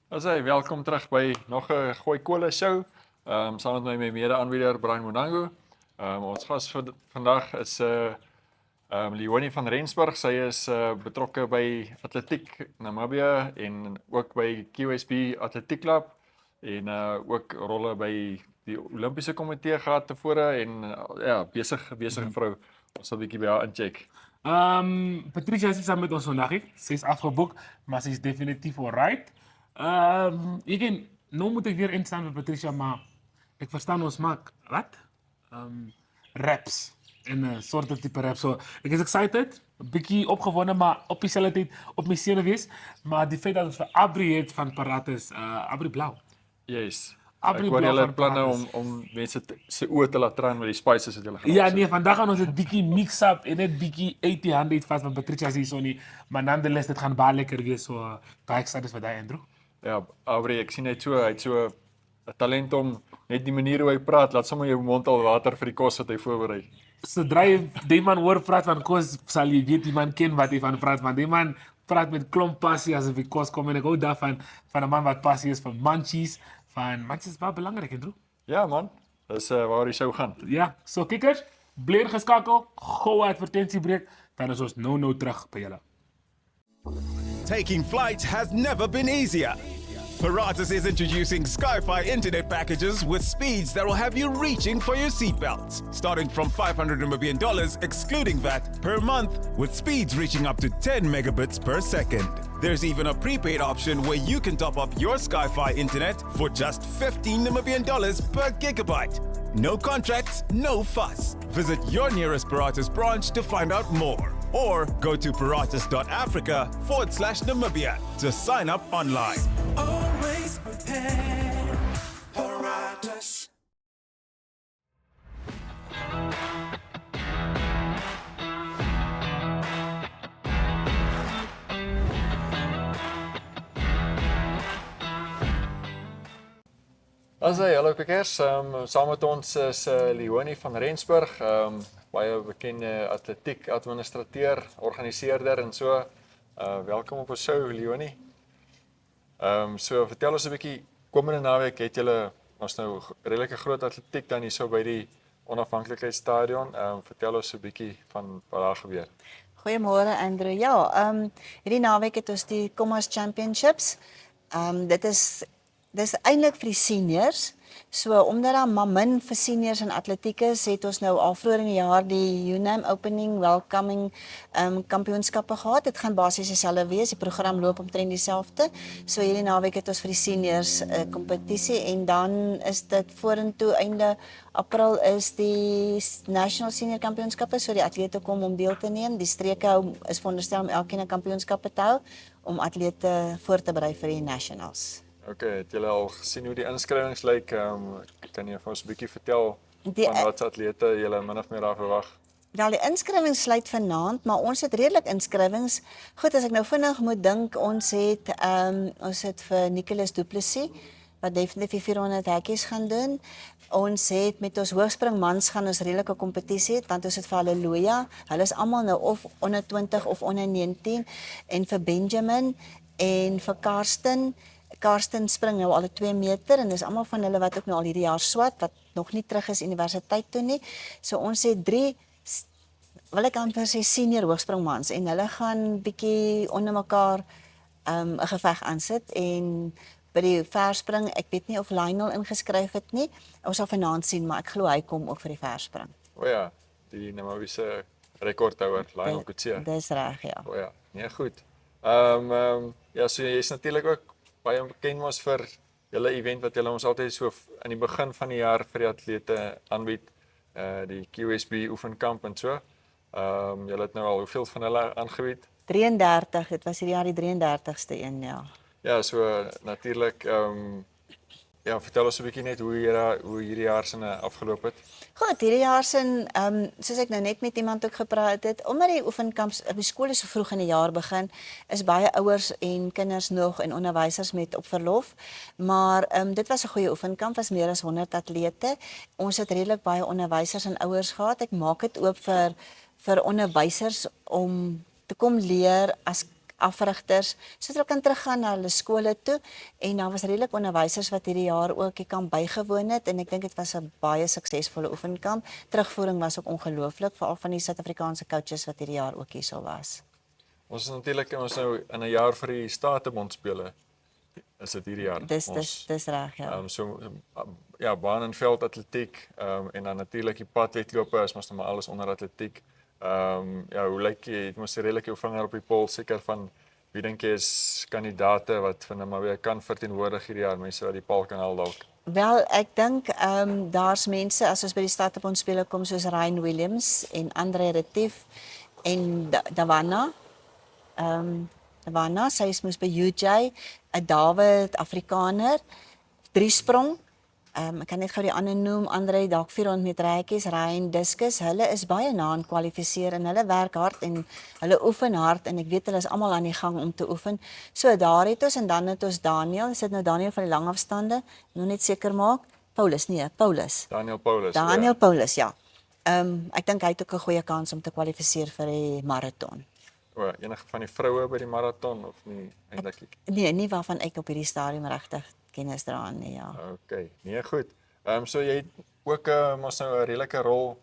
Asai, welkom terug by nog 'n Gooi Kolle show. Saam met my mede-aanbieder Brian Monango. Ons gas vir vandag is Leonie van Rensburg. Sy is betrokke by Atletiek Namibië en ook by QSB Atletiek Club en ook rolle by die Olimpiese Komitee gehad tevore en ja, besige vrou. Ons sal 'n bietjie by haar incheck. Patricia is saam met ons vandag. Sy is afgeboek, maar sy is definitief alright. Nou moet ek weer instaan met Patricia, maar ek verstaan ons maak, wat? Raps. En 'n soort tipe rap. So, ek is excited, 'n bietjie opgewonde, maar op dieselfde tyd op my senuwees. Maar die feit dat ons vir Abri het van Paratus, Abri Blauw. Yes. Abri Ek hoor Blauw julle van planne Paratus. om mense se oë te laat traan met die spices wat julle gaan Ja, opsit. nee, vandag gaan ons dit bietjie mix up en net bietjie 80-100 vas van Patricia se hierso nie. Maar nonetheless, dit gaan baie lekker wees. So, baie excited vir daai, Andrew. Ja, Aubrey, ek sien hy het so 'n talent om net die manier hoe hy praat, laat sommer jou mond al water vir die kos wat hy voorberei. Sodra jy die man hoor praat van kos, sal jy weet die man ken wat hy van praat. Want die man praat met klomp passie asof die kos kom. En ek hou daarvan van 'n man wat passie is van munchies. Van munchies is baie belangrik, Andrew. Ja man, dis waar die show gaan. Ja, so kikkers, bly geskakel, gou advertensiebreek, dan is ons nou terug by julle. Taking flight has never been easier. Paratus is introducing Sky-Fi internet packages with speeds that will have you reaching for your seatbelts. Starting from $500 excluding VAT per month, with speeds reaching up to 10 megabits per second. There's even a prepaid option where you can top up your Sky-Fi internet for just $15 per gigabyte. No contracts, no fuss. Visit your nearest Paratus branch to find out more. Or go to paratus.africa/Namibia to sign up online. Always prepared, Paratus. Asai, hallo kikkers. Saam met ons is Leonie van Rensburg, baie bekende atletiek administrateur, organiseerder en so. Welkom op ons show, Leonie. So vertel ons 'n bietjie, komende naweek het julle ons nou redelike groot atletiek dan hier so by die Onafhanklikheidsstadion. Vertel ons 'n bietjie van wat daar gebeur. Goeiemôre Andrew. Ja, hierdie naweek het ons die Commas Championships. Dis eintlik vir die seniors. So omdat daar maar min vir seniors in atletiek is, het ons nou al vroeër in die jaar die UNAM Opening Welcoming kampioenskappe gehad. Dit gaan basies dieselfde wees. Die program loop omtrent dieselfde. So hierdie naweek het ons vir die seniors 'n kompetisie en dan is dit vorentoe einde April is die National Senior Kampioenskappe, so die atlete kom om deel te neem. Die streke is veronderstel om elkeen 'n kampioenskappe te hou om atlete voor te berei vir die nationals. Okay, het julle al gesien hoe die inskrywings lyk? Kan jy vir ons 'n bietjie vertel Die- van wat atlete julle min of meer daar verwag? Wel, die inskrywings sluit vanaand, maar ons het redelik inskrywings. Goed, as ek nou vinnig moet dink, ons het vir Nicholas Du Plessis wat definitief 400 hekkies gaan doen. Ons het met ons hoogspringmans gaan ons redelike kompetisie het, want ons het vir Halleluja. Hulle is almal nou of onder 20 of onder 19 en vir Benjamin en vir Karsten spring nou al 'n 2 meter en dis almal van hulle wat ook nou al hierdie jaar swat wat nog nie terug is universiteit toe nie. So ons het 3 wil ek amper sê senior hoogspringmans en hulle gaan bietjie onder mekaar 'n geveg aansit en by die verspring, ek weet nie of Lionel ingeskryf het nie. Ons sal vanaand sien, maar ek glo hy kom ook vir die verspring. O ja, die Namibiese rekordhouer Lionel Coetzee. Dis reg, ja. O ja, nee goed. Ja, so jy is natuurlik ook baie bekend mos vir julle event wat julle ons altyd so aan die begin van die jaar vir die atlete aanbied, die QSB oefenkamp en so. Julle het nou al hoeveel van hulle aangebied? 33, dit was hierdie jaar die 33ste een, ja. Ja, so natuurlik ja, vertel ons 'n bietjie net hoe hierdie jaar se afgeloop het. Goed, hierdie jaar sin soos ek nou net met iemand ook gepraat het, omdat die oefenkamps op die skole so vroeg in die jaar begin, is baie ouers en kinders nog en onderwysers met op verlof. Maar dit was 'n goeie oefenkamp, was meer as 100 atlete. Ons het redelik baie onderwysers en ouers gehad. Ek maak dit oop vir onderwysers om te kom leer as afrigters, sodat hulle kan teruggaan na hulle skole toe. En daar was redelik onderwysers wat hierdie jaar ook die kamp bygewoon het en ek dink dit was 'n baie suksesvolle oefenkamp. Terugvoering was ook ongelooflik, veral van die Suid-Afrikaanse coaches wat hierdie jaar ook hierso was. Ons is natuurlik nou in 'n jaar vir die Statebond spele. Is dit hierdie jaar? Dis reg, ja. Ja, baan en veld atletiek, en dan natuurlik die padwedlope is mos nou maar alles onder atletiek. Ja, hoe lyk jy? Jy moet redelik jou vinger op die pols seker van wie dink jy is kandidaate wat van nou maar weer kan verteenwoordig hierdie jaar, mense wat die paal kan haal dalk. Wel, ek dink daar's mense as ons by die Statebond spele kom soos Ryan Williams en Andre Retief en Dawana. Dawana, sy is mos by UJ, 'n Dawid Afrikaner, driesprong. Ek kan net gou die ander noem, Andre dalk 400 meter hekkies, Ryan diskus. Hulle is baie na aan kwalifiseer en hulle werk hard en hulle oefen hard en ek weet hulle is almal aan die gang om te oefen. So daar het ons en dan het ons Daniel, sit nou Daniel van die langafstande, moet net seker maak. Paulus. Daniel Paulus. Daniel Paulus, ja. Ek dink hy het ook 'n goeie kans om te kwalifiseer vir die maraton. Enige van die vroue by die maraton of nie eintlik? Nee, nie waarvan ek op hierdie stadium regtig kennis dra nie, ja. Okay, nee goed. So jy het ook mos nou 'n redelike rol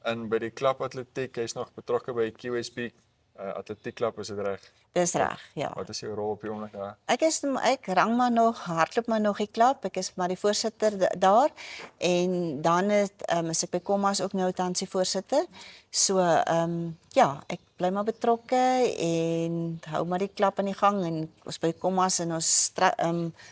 in by die klapatletiek. Jy's nog betrokke by die QSB atletiekklub, is dit reg? Dis reg, ja. Wat is jou rol op die oomblik daar? Ek rang maar nog, hardloop maar nog die klub. Ek is maar die voorsitter daar en dan is ek by Kommas ook nou tans die voorsitter. So ja, ek bly maar betrokke en hou maar die klub aan die gang en ons by Kommas en ons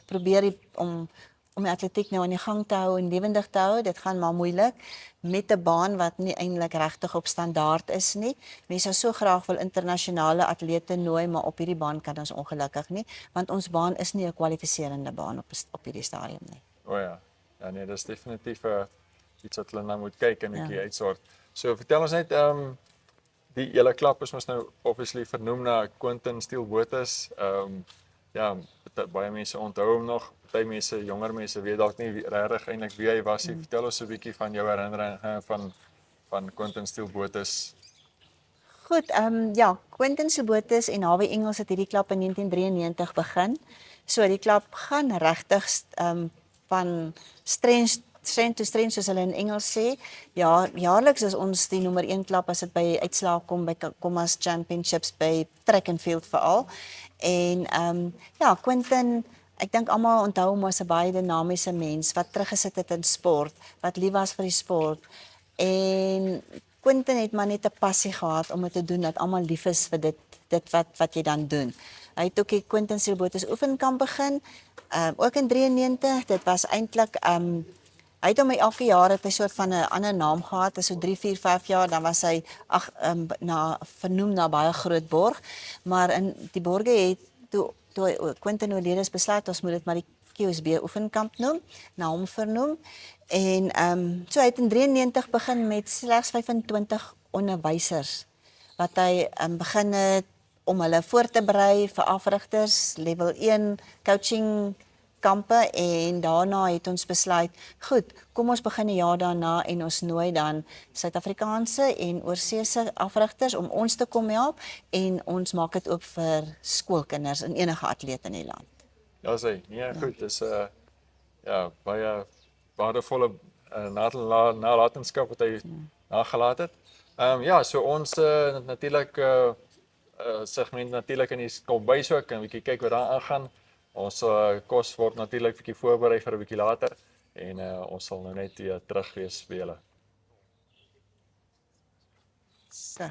probeer om die atletiek nou aan die gang te hou en lewendig te hou. Dit gaan maar moeilik met 'n baan wat nie eintlik regtig op standaard is nie. Mense sou so graag wil internasionale atlete nooi, maar op hierdie baan kan ons ongelukkig nie, want ons baan is nie 'n kwalifiserende baan op hierdie stadium nie. Ja. Ja nee, dis definitief iets wat hulle nou moet kyk en 'n bietjie Ja. uitsort. So vertel ons net die hele klub is mos nou obviously vernoem na Quentin Steele-Botha. Ja, baie mense onthou hom nog. Party mense, jonger mense weet dalk nie regtig eintlik wie hy was nie. Vertel ons 'n bietjie van jou herinneringe van Quentin Steele-Botha. Goed, ja, Quentin Steele-Botha en HW Engels het hierdie klub in 1993 begin. So die klub gaan regtig van strength to strength soos hulle in Engels sê. Ja, jaarliks is ons die nommer 1 klub as dit by uitslae kom by Kommas Championships by track and field veral. En ja, Quentin, ek dink almal onthou hom as 'n baie dinamiese mens wat teruggesit het in sport, wat lief was vir die sport. En Quentin het maar net 'n passie gehad om dit te doen dat almal lief is vir dit wat jy dan doen. Hy het ook die Quentin Steele-Botha oefenkamp begin, ook in 93. Dit was eintlik hy het hom elke jaar het 'n soort van 'n ander naam gehad, so 3, 4, 5 jaar dan was hy vernoem na baie groot borg, maar in die borge het toe Quentin oorlede is besluit ons moet dit maar die QSB oefenkamp noem, na hom vernoem. En so hy het in 93 begin met slegs 25 onderwysers wat hy begin het om hulle voor te berei vir afrigters, level 1 coaching kampe en daarna het ons besluit, goed, kom ons begin 'n jaar daarna en ons nooi dan Suid-Afrikaanse en oorseese afrigters om ons te kom help en ons maak dit oop vir skoolkinders en enige atleet in die land. Ja, sê. Nee, goed, dis ja, baie waardevolle nalatenskap wat hy nagelaat het. Ja, so ons natuurlik segment natuurlik in die kombuis ook en 'n bietjie kyk wat daar aangaan. Ons kos word natuurlik bietjie voorberei vir 'n bietjie later en ons sal nou net terug wees by julle. So.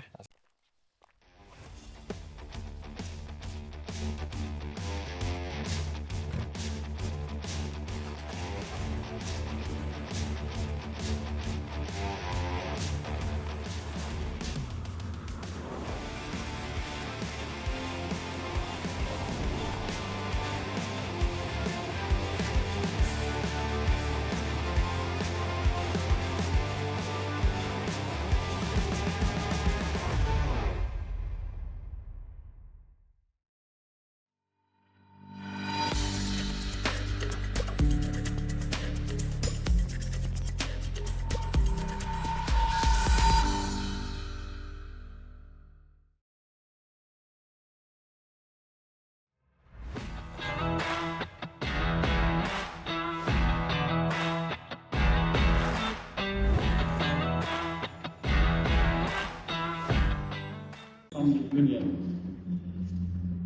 Union.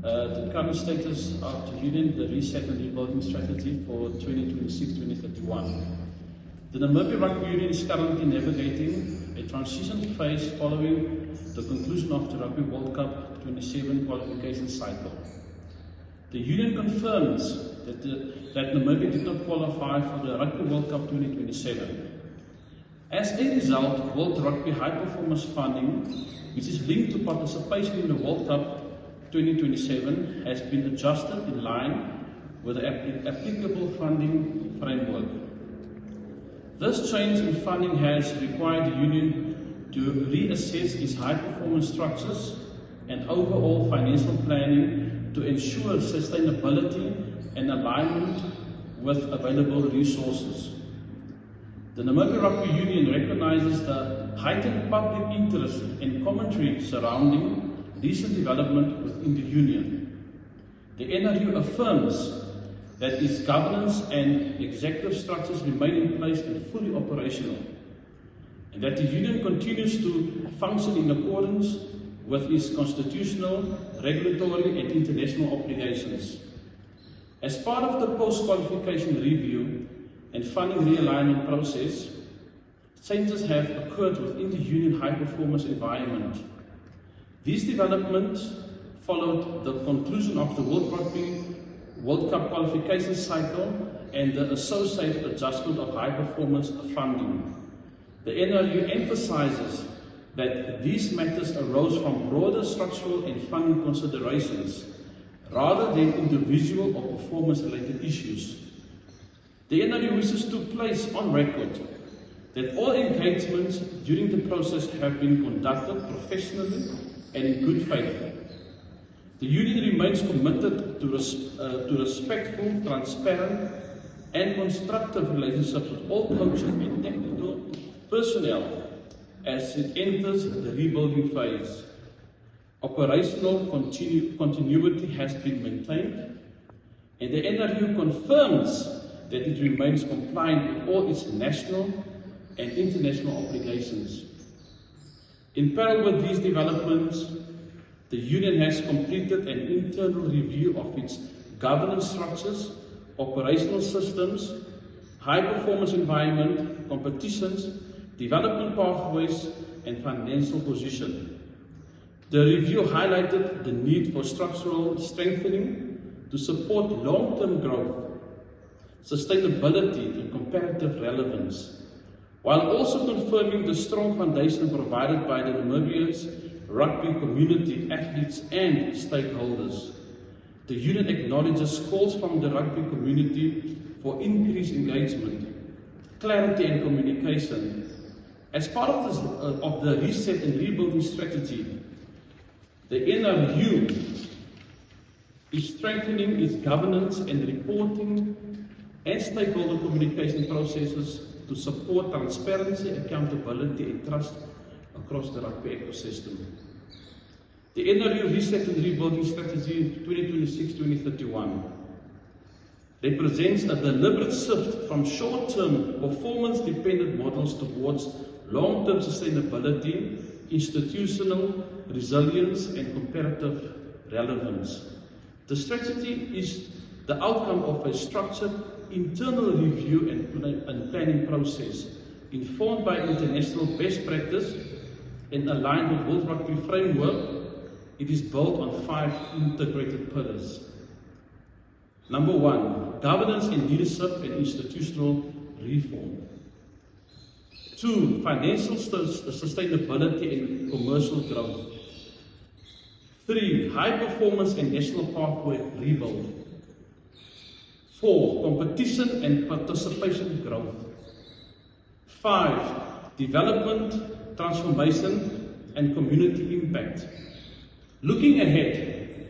The current status of the Union, the reset and rebuilding strategy for 2026-2031. The Namibia Rugby Union is currently navigating a transition phase following the conclusion of the Rugby World Cup 27 qualification cycle. The Union confirms that Namibia did not qualify for the Rugby World Cup 2027. As a result, World Rugby High Performance Funding, which is linked to participation in the World Cup 2027, has been adjusted in line with the applicable funding framework. This change in funding has required the Union to reassess its high-performance structures and overall financial planning to ensure sustainability and alignment with available resources. The Namibia Rugby Union recognizes the heightened public interest and commentary surrounding recent development within the Union. The NRU affirms that its governance and executive structures remain in place and fully operational, and that the Union continues to function in accordance with its constitutional, regulatory and international obligations. As part of the post-qualification review and funding realignment process, changes have occurred within the Union high-performance environment. These developments followed the conclusion of the World Rugby World Cup qualification cycle and the associated adjustment of high-performance funding. The NRU emphasizes that these matters arose from broader structural and funding considerations rather than individual or performance-related issues. The NRU wishes to place on record that all engagements during the process have been conducted professionally and in good faith. The Union remains committed to respectful, transparent and constructive relationships with all coaches and technical personnel as it enters the rebuilding phase. Operational continuity has been maintained, and the NRU confirms that it remains compliant with all its national and international obligations. In parallel with these developments, the Union has completed an internal review of its governance structures, operational systems, high-performance environment, competitions, development pathways, and financial position. The review highlighted the need for structural strengthening to support long-term growth, sustainability, and comparative relevance, while also confirming the strong foundation provided by the Namibia's rugby community, athletes, and stakeholders. The Union acknowledges calls from the rugby community for increased engagement, clarity, and communication. As part of the reset and rebuilding strategy, the NRU is strengthening its governance and reporting and stakeholder communication processes to support transparency, accountability, and trust across the rugby ecosystem. The NRU Reset and Rebuilding Strategy 2026-2031 represents a deliberate shift from short-term, performance-dependent models towards long-term sustainability, institutional resilience, and comparative relevance. The strategy is the outcome of a structured internal review and planning process informed by international best practice and aligned with World Rugby framework. It is built on 5 integrated pillars. Number 1, governance and leadership and institutional reform. 2, financial sustainability and commercial growth. 3, high performance and national pathway rebuild. 4, competition and participation growth. 5, development, transformation, and community impact. Looking ahead,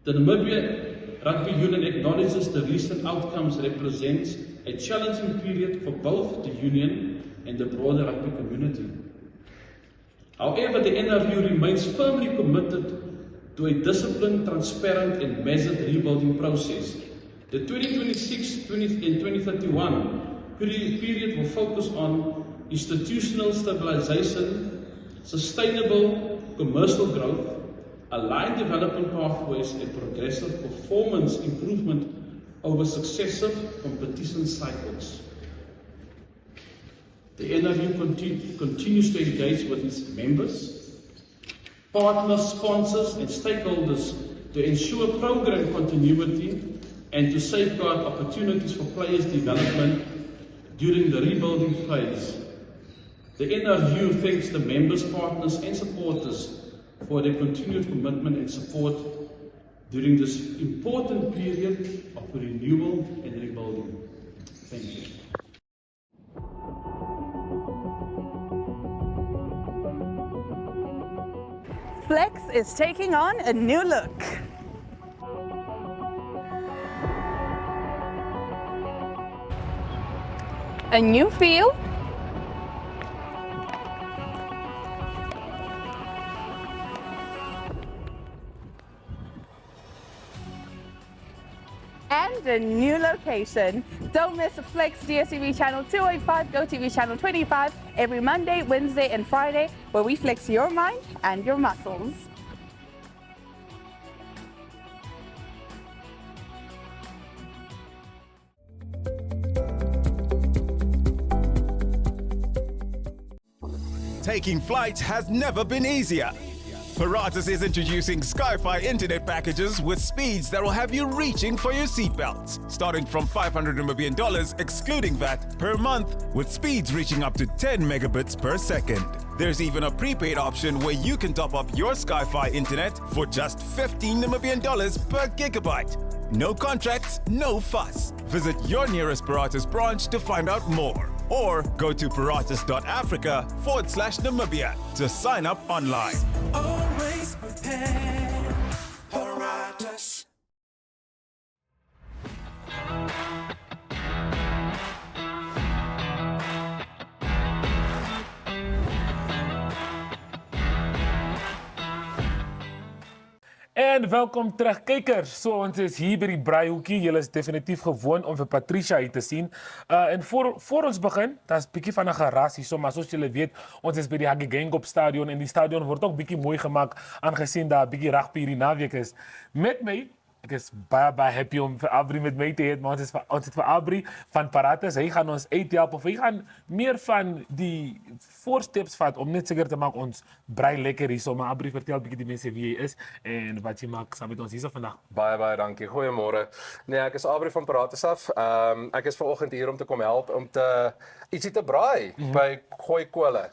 the Namibia Rugby Union acknowledges the recent outcomes represents a challenging period for both the Union and the broader rugby community. However, the NRU remains firmly committed to a disciplined, transparent, and measured rebuilding process. The 2026 and 2031 period will focus on institutional stabilization, sustainable commercial growth, aligned development pathways and progressive performance improvement over successive competition cycles. The NRU continues to engage with its members, partners, sponsors and stakeholders to ensure program continuity and to safeguard opportunities for players' development during the rebuilding phase. The NRU thanks the members, partners and supporters for their continued commitment and support during this important period of renewal and rebuilding. Thank you. Flex is taking on a new look. A new feel, and a new location. Don't miss Flex DSTV channel 285, GoTV channel 25 every Monday, Wednesday and Friday, where we flex your mind and your muscles. Taking flight has never been easier. Paratus is introducing Sky-Fi internet packages with speeds that will have you reaching for your seatbelts. Starting from $500 Namibian excluding VAT per month, with speeds reaching up to 10 megabits per second. There's even a prepaid option where you can top up your Sky-Fi internet for just $15 Namibian per gigabyte. No contracts, no fuss. Visit your nearest Paratus branch to find out more. Or go to paratus.africa/Namibia to sign up online. Always prepared. Paratus. En welkom terug kijkers. So, ons is hier by die braaihoekie. Julle is definitief gewoon om vir Patricia hier te sien. En voor ons begin, dat is 'n bietjie van 'n geras hier, maar soos julle weet, ons is by die Hagegengop stadion en die stadion word ook bietjie mooi gemaak aangesien daar 'n bietjie rugby hierdie naweek is. Met my, ek is baie happy om vir Abri met my te hê, maar ons het vir Abri van Paratus. Hy gaan ons uithelp of hy gaan meer van die voorsteps vat om net seker te maak ons braai lekker hier. So, maar Abri, vertel 'n bietjie die mense wie jy is en wat jy maak saam met ons hier vandag. Baie dankie. Goeiemôre. Nee, ek is Abri van Paratus af. Ek is vanoggend hier om te kom help om ietsie te braai by Gooi Kole.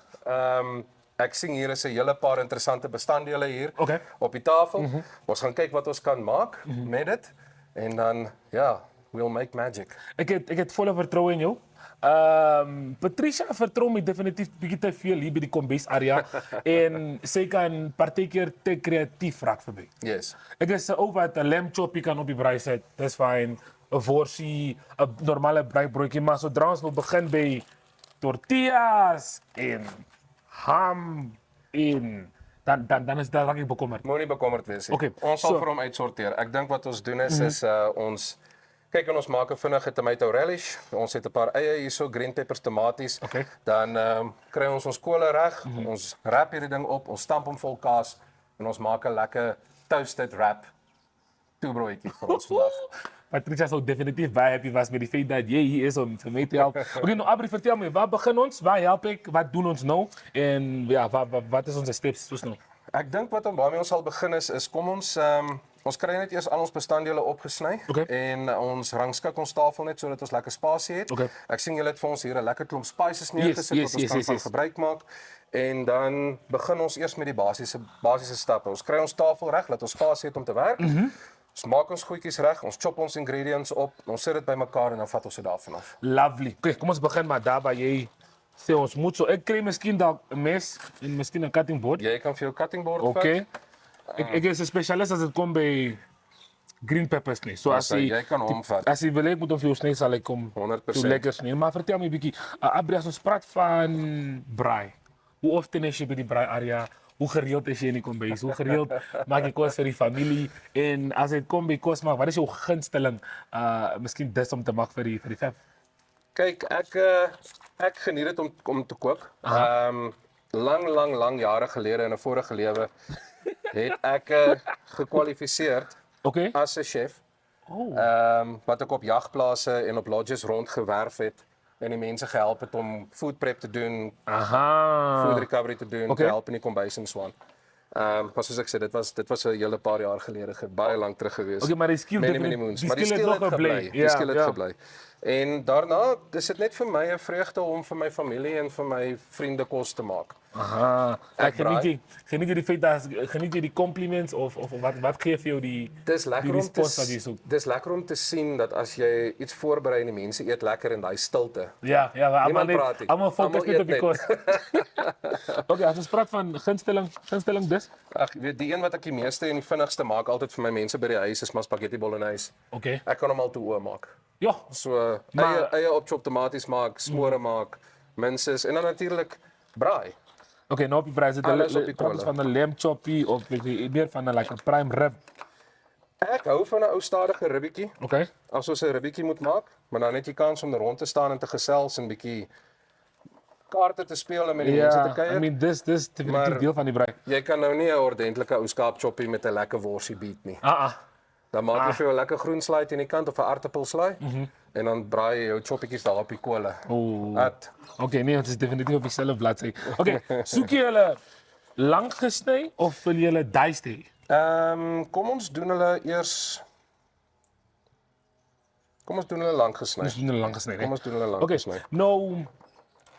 Ek sien hier is 'n hele paar interessante bestanddele hier op die tafel. Ons gaan kyk wat ons kan maak met dit en dan we'll make magic. Ek het volle vertroue in jou. Patricia vertrou my definitief bietjie te veel hier by die Kombuis area en sy kan partykeer te kreatief raak vir my. Yes. Ek is 'n ou wat 'n lamb choppie kan op die braai sit. Dis fyn. 'n worsie, 'n normale braaibroodjie, maar sodra ons wil begin by tortillas en ham en dan is daar raak ek bekommerd. Moenie bekommerd wees nie. Okay, Ons sal vir hom uitsorteer. Ek dink wat ons doen is ons kyk en ons maak 'n vinnige tomato relish. Ons het 'n paar eie hierso, green peppers, tomaties. Dan kry ons kole reg. Ons wrap hierdie ding op, ons stamp hom vol kaas en ons maak 'n lekker toasted wrap toebroodjie vir ons vandag. Patricia sou definitief baie happy was met die feit dat jy hier is om vir my te help. Okay, nou Abri, vertel my, waar begin ons? Waar help ek? Wat doen ons nou? En ja, wat is onze steps soos nou? Ek dink wat waarmee ons sal begin is kom ons ons kry net eers al ons bestanddele opgesny en ons rangskik ons tafel net sodat ons lekker spasie het. Ek sien julle het vir ons hier 'n lekker klomp spices neergesit wat ons kan gebruik maak. En dan begin ons eers met die basiese stappe. Ons kry ons tafel reg, laat ons spasie het om te werk. Ons maak ons goedjies reg, ons chop ons ingredients op, ons sit dit bymekaar en dan vat ons dit daarvan af. Lovely. Okay, kom ons begin maar daar waar jy sê ons moet so. Ek kry miskien dalk 'n mes en miskien 'n cutting board. Jy kan vir jou cutting board vat. Ek is 'n spesialis as dit kom by green peppers nie. So as jy kan hom vat. As jy wil ek moet hom vir jou sny sal ek kom 100%. Lekker sny. Maar vertel my 'n bietjie, Abri, as ons praat van braai. Hoe often is jy by die braai area? Hoe gereeld is jy in die kombuis? Hoe gereeld maak jy kos vir die familie? En as dit kom by kos maak, wat is jou gunsteling miskien dis om te maak vir die fam? Kyk, ek geniet dit om te kook. Lang jare gelede in 'n vorige lewe het ek gekwalifiseer as 'n chef. Wat ek op jagplase en op lodges rondgewerf het en die mense gehelp het om food prep te doen, food recovery te doen, te help in die kombuis en so aan. Maar soos ek sê, dit was 'n hele paar jaar gelede, baie lank terug gewees. Maar die skill het gebly. En daarna, dis dit net vir my 'n vreugde om vir my familie en vir my vriende kos te maak. Ek geniet jy die feit dat geniet jy die compliments of wat gee vir jou die respons wat jy soek? Dis lekker om te sien dat as jy iets voorberei en die mense eet lekker in daai stilte. Ja, almal fokus net op die kos. As ons praat van gunsteling dis? Ag, weet die een wat ek die meeste en die vinnigste maak altyd vir my mense by die huis is maar spaghetti bolognese. Ek kan hom al toe oormaak. Ja. So eie opchop tomaties maak, smore maak, minces en dan natuurlik braai. Nou op die braai is dit van 'n lamb choppie of meer van 'n like 'n prime rib. Ek hou van 'n ou stadige ribbietjie. As ons 'n ribbietjie moet maak, maar dan net jy kans om rond te staan en te gesels en bietjie kaarte te speel en met die mense te kuier. I mean dis definitief deel van die braai. Jy kan nou nie 'n ordentlike ou skaap choppie met 'n lekker worsie beet nie. Dan maak jy vir jou 'n lekker groen slaai aan die kant of 'n aartappelslaai en dan braai jy jou choppietjies daar op die kole. Nee, dit is definitief op dieselfde bladsy. Soek jy hulle lank gesny of wil jy hulle diced hê? Kom ons doen hulle eers lank gesny. Nou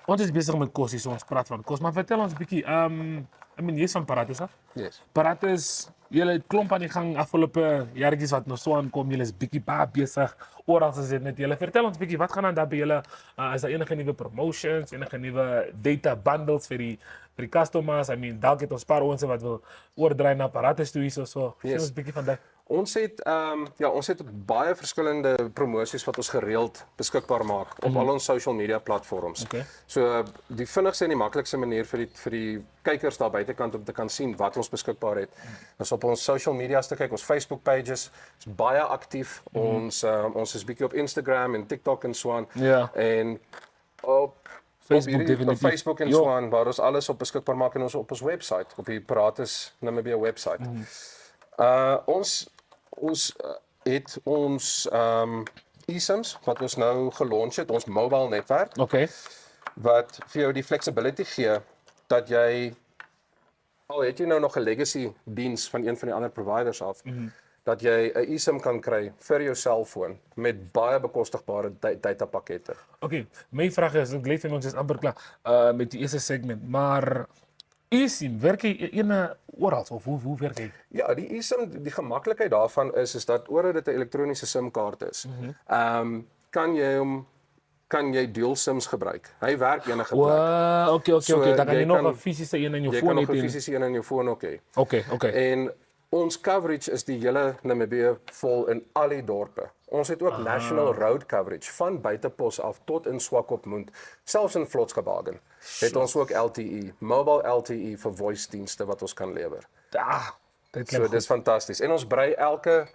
ons is besig met kos hier, so ons praat van kos, maar vertel ons 'n bietjie, jy is van Paratus af? Yes. Paratus, julle het klomp aan die gang afgelope jaartjies wat nog so aankom, julle is bietjie baie besig, oral is dit net julle. Vertel ons bietjie, wat gaan aan daar by julle, is daar enige nuwe promotions, enige nuwe data bundles vir die customers? Dalk het ons paar ouens wat wil oordraai na Paratus toe hier so. Sê ons bietjie van dit. Ons het baie verskillende promosies wat ons gereeld beskikbaar maak op al ons social media platforms. So die vinnigste en die maklikste manier vir die kykers daar buitekant om te kan sien wat ons beskikbaar het, is op ons social media's te kyk, ons Facebook pages is baie aktief. Ons is bietjie op Instagram en TikTok en so aan. En op Facebook en so aan, waar ons alles op beskikbaar maak en ons op ons website, op die Paratus Namibia website. Ons het ons eSIMs wat ons nou gelaunch het, ons mobile netwerk. Wat vir jou die flexibility gee dat jy al het jy nou nog 'n legacy diens van een van die ander providers af, dat jy 'n eSIM kan kry vir jou selfoon met baie bekostigbare datapakkette. My vraag is, ek glo ons is amper klaar met die eerste segment, maar eSIM, werk jy oral of hoe werk hy? Ja, die eSIM, die gemaklikheid daarvan is dat oor dit 'n elektroniese SIM-kaart is, kan jy dual SIMs gebruik. Hy werk enige plek. Dan kan jy nog 'n fisiese een in jou foon hê. Jy kan nog 'n fisiese een in jou foon ook hê. En ons coverage is die hele Namibië vol in al die dorpe. Ons het ook national road coverage van Buitepos af tot in Swakopmund, selfs in Vlotskaphagen. Het ons ook LTE, mobile LTE vir voice dienste wat ons kan lewer. So dis fantasties. En ons brei elke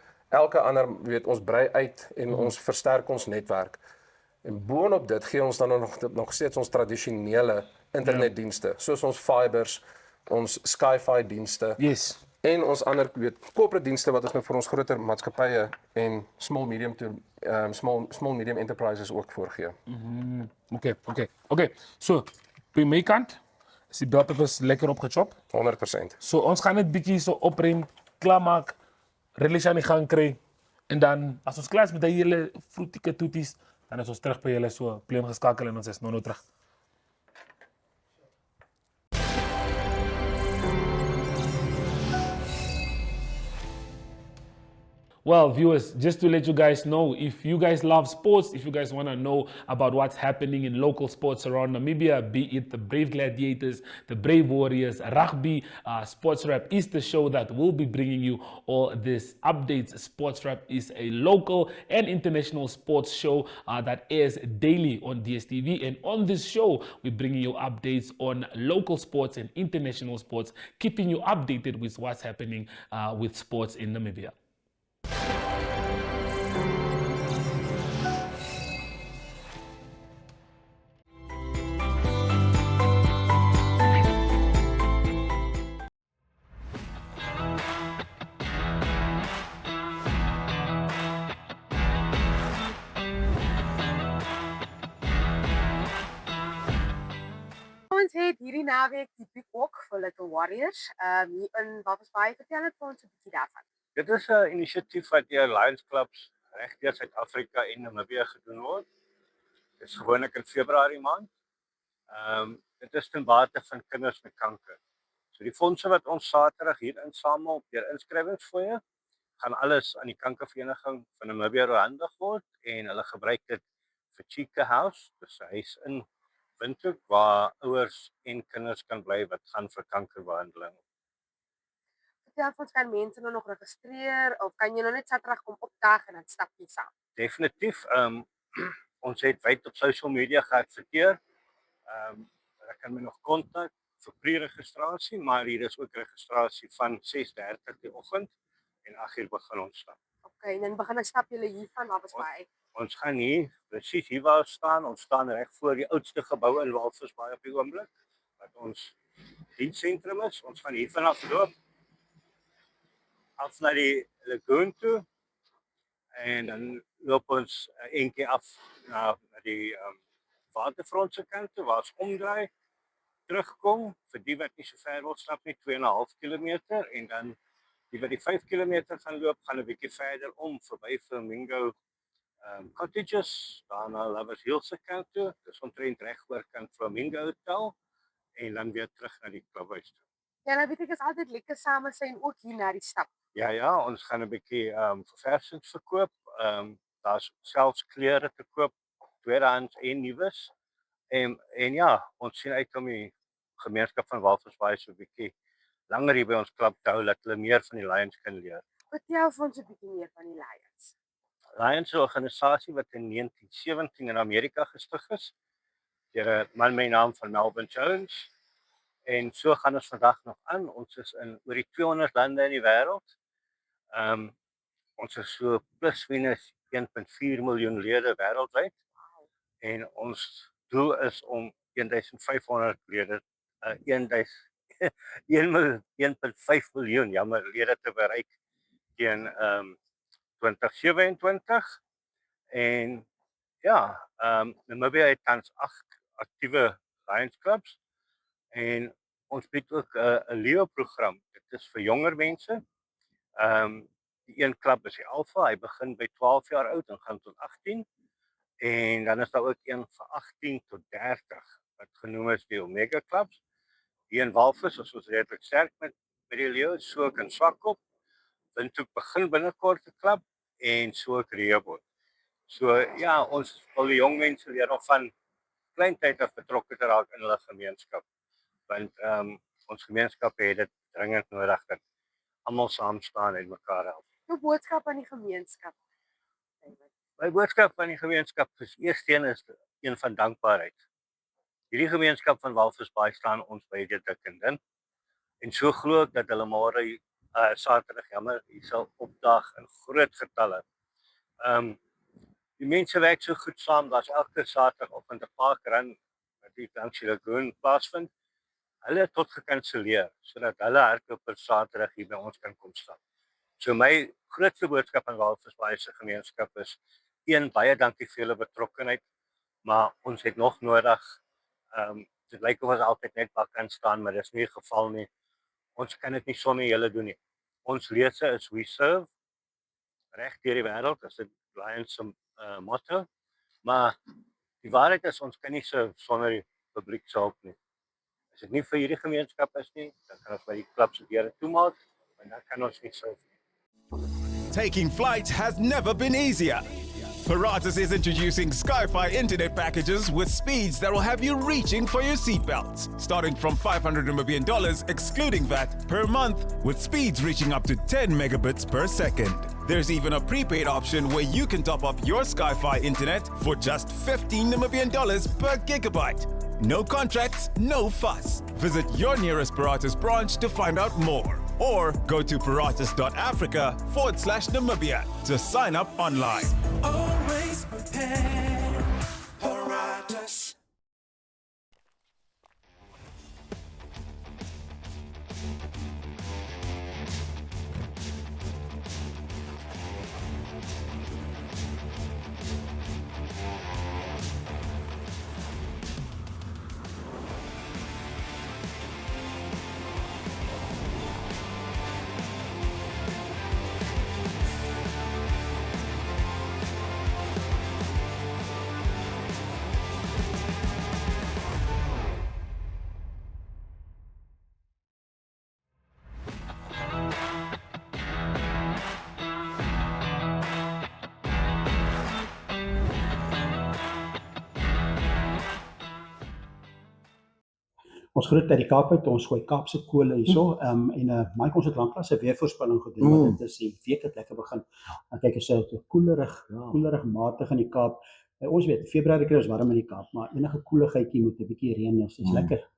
ander, ons brei uit en ons versterk ons netwerk. En boonop dit gee ons dan nog steeds ons tradisionele internetdienste, soos ons fibers, ons Sky-Fi dienste. En ons ander corporate dienste wat ons nou vir ons groter maatskappye en small medium enterprises ook voorgee. So by my kant is die belpeppers lekker opgechop. 100%. So ons gaan net bietjie so oprem, klaarmaak, release aan die gang kry en dan as ons klaar is met die hele vroetieke toeties, dan is ons terug by julle so pleem geskakel en ons is nou terug. Well, viewers, just to let you guys know, if you guys love sports, if you guys want to know about what's happening in local sports around Namibia, be it the Brave Gladiators, the Brave Warriors, rugby, Sports Wrap is the show that will be bringing you all these updates. Sports Wrap is a local and international sports show that airs daily on DSTV. And on this show, we're bringing you updates on local sports and international sports, keeping you updated with what's happening with sports in Namibia. naweek die piek ook vir Little Warriors. Hier in Walvis Bay, vertel net vir ons 'n bietjie daarvan. Dit is 'n inisiatief wat deur Lions Clubs regdeur Suid-Afrika en Namibië gedoen word. Dit is gewoonlik in Februarie maand. Dit is ten bate van kinders met kanker. So die fondse wat ons Saterdag hier insamel deur inskrywingsfooie, gaan alles aan die kankervereniging van Namibië oorhandig word en hulle gebruik dit vir Chika House, dis 'n huis in Windhoek waar ouers en kinders kan bly wat gaan vir kankerbehandeling. Vertel vir ons, kan mense nou nog registreer of kan jy nou net Saterdag kom opdaag en dan stap jy saam? Definitief. Ons het wyd op social media geadverteer. Hulle kan my nog kontak vir pre-registrasie, maar hier is ook registrasie van 6:30 die oggend en 8:00 begin ons stap. Okay, en dan begin 'n stap julle hier van Walvis Bay. Ons gaan hier presies hier waar ons staan. Ons staan reg voor die oudste gebou in Walvis Bay op die oomblik wat ons dienssentrum is. Ons gaan hier vanaf loop af na die lagoon toe en dan loop ons eentjie af na die waterfront se kant toe waar ons omdraai, terugkom vir die wat nie so ver wil stap nie, 2,5 km en dan die wat die 5 km gaan loop, gaan 'n bietjie verder om verby Flamingo cottages, daarna Lovers Hill se kant toe, dis omtrent reg oor kant Flamingo Hotel en dan weer terug na die klubhuis toe. Ja, nou weet ek is altyd lekker same syn ook hier na die stap. Ja, ons gaan 'n bietjie verversings verkoop. Daar's selfs klere te koop, tweedehands en nuus. En ja, ons sien uit om die gemeenskap van Walvis Bay so 'n bietjie langer hier by ons klub te hou, dat hulle meer van die Lions kan leer. Vertel vir ons 'n bietjie meer van die Lions. Lions is 'n organisasie wat in 1917 in Amerika gestig is deur 'n man met die naam van Melvin Jones. En so gaan ons vandag nog aan. Ons is in oor die 200 lande in die wêreld. Ons is so plus minus 1.4 miljoen lede wêreldwyd. En ons doel is om 1500 lede 1.5 miljoen lede te bereik teen 2027. En ja, Namibia het tans 8 aktiewe Lions Clubs. En ons bied ook 'n leeuprogram. Dit is vir jonger mense. Die een klub is die Alpha, hy begin by 12 jaar oud en gaan tot 18. En dan is daar ook een vir 18 tot 30 wat genoem is die Omega Clubs. Hier in Walvis is ons redelik sterk met die leeu, so ook in Swakop. Windhoek begin binnekort 'n klub en so ook Rehoboth. So ja, ons wil die jong mense leer om van klein tyd af betrokke te raak in hulle gemeenskap. Want ons gemeenskap het dit dringend nodig dat almal saam staan en mekaar help. Jou boodskap aan die gemeenskap. My boodskap aan die gemeenskap is eerstens is een van dankbaarheid. Hierdie gemeenskap van Walvis Bay staan ons by dit kindin. En so glo ek dat hulle môre Saterdag hier sal opdaag in groot getalle. Die mense werk so goed saam, daar's elke Saterdagoggend 'n parkrun wat hier langs die lagoon plaasvind. Hulle het tot gekanselleer sodat hulle hardloop per Saterdag hier by ons kan kom staan. So my grootste boodskap aan Walvis Bay se gemeenskap is baie dankie vir julle betrokkenheid, maar ons het nog nodig. Dit lyk of ons altyd net waar kan staan, maar dis nie die geval nie. Ons kan dit nie sonder julle doen nie. Ons lese is we serve reg deur die wêreld, as dit Lions se motto. Maar die waarheid is ons kan nie serve sonder die publiek se hulp nie. As dit nie vir hierdie gemeenskap is nie, dan kan ons by die klub se deure toemaak en dan kan ons nie serve nie. Taking flight has never been easier. Paratus is introducing Sky-Fi internet packages with speeds that will have you reaching for your seatbelts. Starting from $500 Namibian excluding VAT per month, with speeds reaching up to 10 megabits per second. There's even a prepaid option where you can top up your Sky-Fi internet for just $15 Namibian per gigabyte. No contracts, no fuss. Visit your nearest Paratus branch to find out more. Or go to paratus.africa/Namibia to sign up online. Always prepared. Paratus. Ons groet uit die Kaap uit, ons gooi Kaapse kole hierso. En Mike, ons het lanklaas 'n weervoorspelling gedoen, want dit is die week het lekker begin. Dan kyk ons so koelerig matig in die Kaap. Ons weet, Februarie kry ons warm in die Kaap, maar enige koeligheidjie met 'n bietjie reën is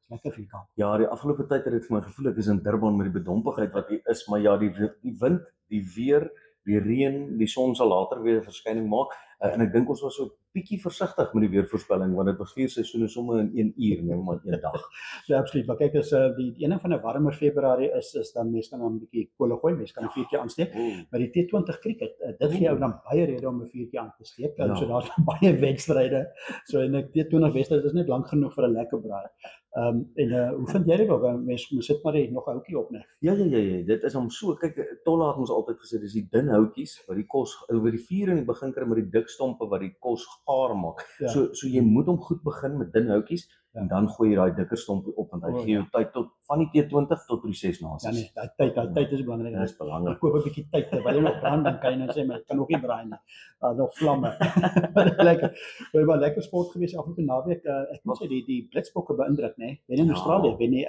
lekker vir die Kaap. Ja, die afgelope tyd het dit vir my gevoel ek is in Durban met die bedompigheid wat hier is, maar ja, die wind, die weer, die reën, die son sal later weer 'n verskyning maak. En ek dink ons was so 'n bietjie versigtig met die weervoorspelling, want dit was 4 seisoene sommer in 1 uur, nou maar 1 dag. Ja, absoluut. Maar kyk, as die ene van 'n warmer Februarie is dan mense kan dan 'n bietjie kolle gooi, mense kan 'n vuurtjie aansteek. Maar die T20 cricket, dit gee jou dan baie rede om 'n vuurtjie aan te steek. So daar's baie wedstryde. So en ek T20 wedstryde is net lank genoeg vir 'n lekker braai. Hoe vind jy dit ook? Mense sit maar nog 'n houtjie op, né? Ja, dit is om so. Kyk, Tolla het ons altyd gesê dis die dun houtjies wat die kos oor die vuur in die begin kry met die dik stompe wat die kos gaar maak. So jy moet hom goed begin met dun houtjies en dan gooi jy daai dikker stompie op want hy gee jou tyd tot van die T20 tot by die 6 nasies. Ja nee, daai tyd is belangrik. Dit is belangrik. Koop 'n bietjie tyd terwyl jy nog brand dan kan jy nou sê maar ek kan nog nie braai nie. Nog vlamme. Lekker. Maar lekker sport gewees afgelope naweek. Ek moet sê die Blitsbokke beïndruk, né? Wen in Australië, wen die